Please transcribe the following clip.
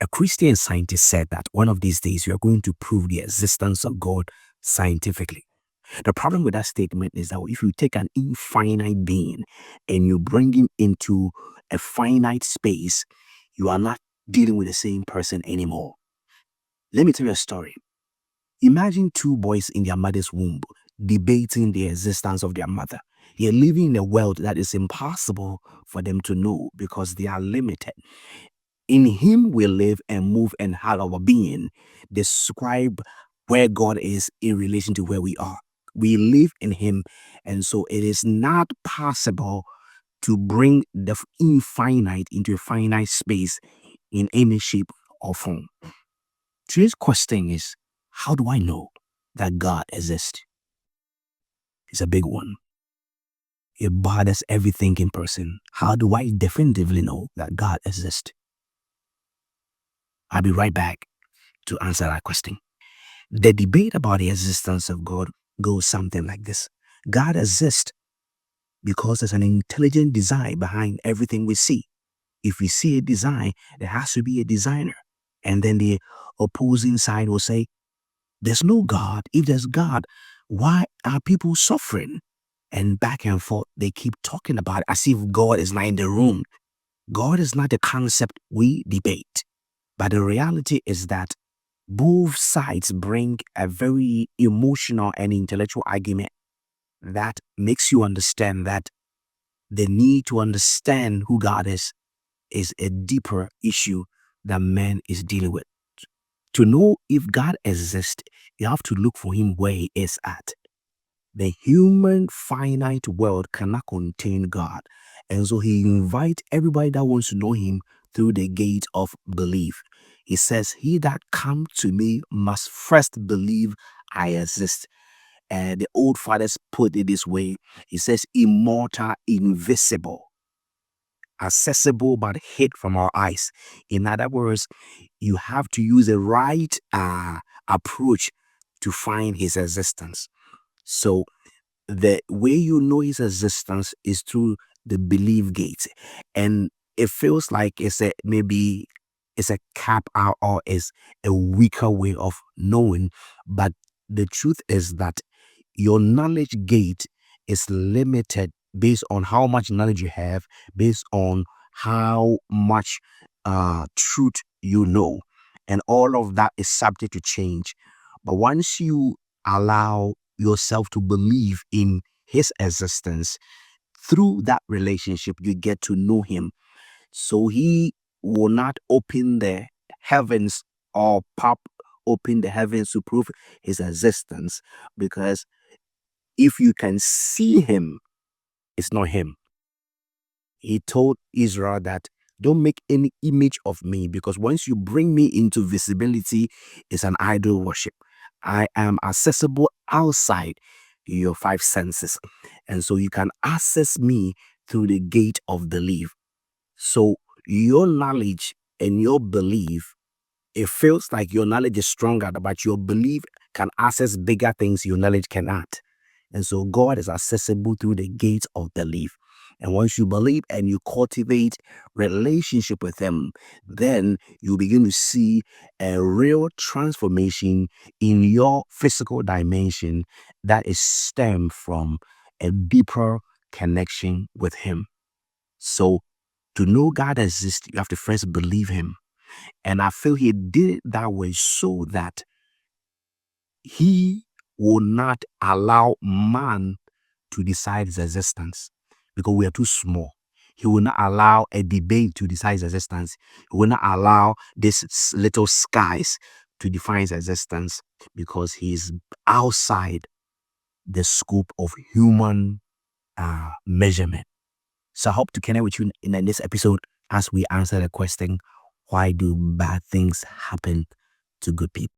A Christian scientist said that one of these days we are going to prove the existence of God scientifically. The problem with that statement is that if you take an infinite being and you bring him into a finite space, you are not dealing with the same person anymore. Let me tell you a story. Imagine two boys in their mother's womb debating the existence of their mother. They're living in a world that is impossible for them to know because they are limited. In him we live and move and have our being. Describe where God is in relation to where we are. We live in him, and so it is not possible to bring the infinite into a finite space in any shape or form. Today's question is, how do I know that God exists? It's a big one. It bothers every thinking person. How do I definitively know that God exists? I'll be right back to answer that question. The debate about the existence of God goes something like this. God exists because there's an intelligent design behind everything we see. If we see a design, there has to be a designer. And then the opposing side will say, there's no God. If there's God, why are people suffering? And back and forth, they keep talking about it as if God is not in the room. God is not the concept we debate. But the reality is that both sides bring a very emotional and intellectual argument that makes you understand that the need to understand who God is a deeper issue that man is dealing with. To know if God exists, you have to look for him where he is at. The human finite world cannot contain God. And so he invites everybody that wants to know him through the gate of belief. He says, he that come to me must first believe I exist. And the old fathers put it this way. He says, immortal, invisible, accessible but hid from our eyes. In other words, you have to use the right approach to find his existence. So the way you know his existence is through the belief gate, and it feels like maybe it's a cap out or is a weaker way of knowing, but the truth is that your knowledge gate is limited based on how much knowledge you have, based on how much truth you know, and all of that is subject to change. But once you allow yourself to believe in his existence, through that relationship you get to know him. So he will not open the heavens or pop open the heavens to prove his existence, because if you can see him, it's not him. He told Israel that don't make any image of me, because once you bring me into visibility, it's an idol worship. I am accessible outside your five senses. And so you can access me through the gate of belief. So your knowledge and your belief, it feels like your knowledge is stronger, but your belief can access bigger things your knowledge cannot. And so God is accessible through the gate of belief. And once you believe and you cultivate relationship with him, then you begin to see a real transformation in your physical dimension that is stemmed from a deeper connection with him. So to know God exists, you have to first believe him. And I feel he did it that way so that he will not allow man to decide his existence, because we are too small. He will not allow a debate to decide his existence. He will not allow these little skies to define his existence, because he is outside the scope of human measurement. So I hope to connect with you in this episode as we answer the question, why do bad things happen to good people?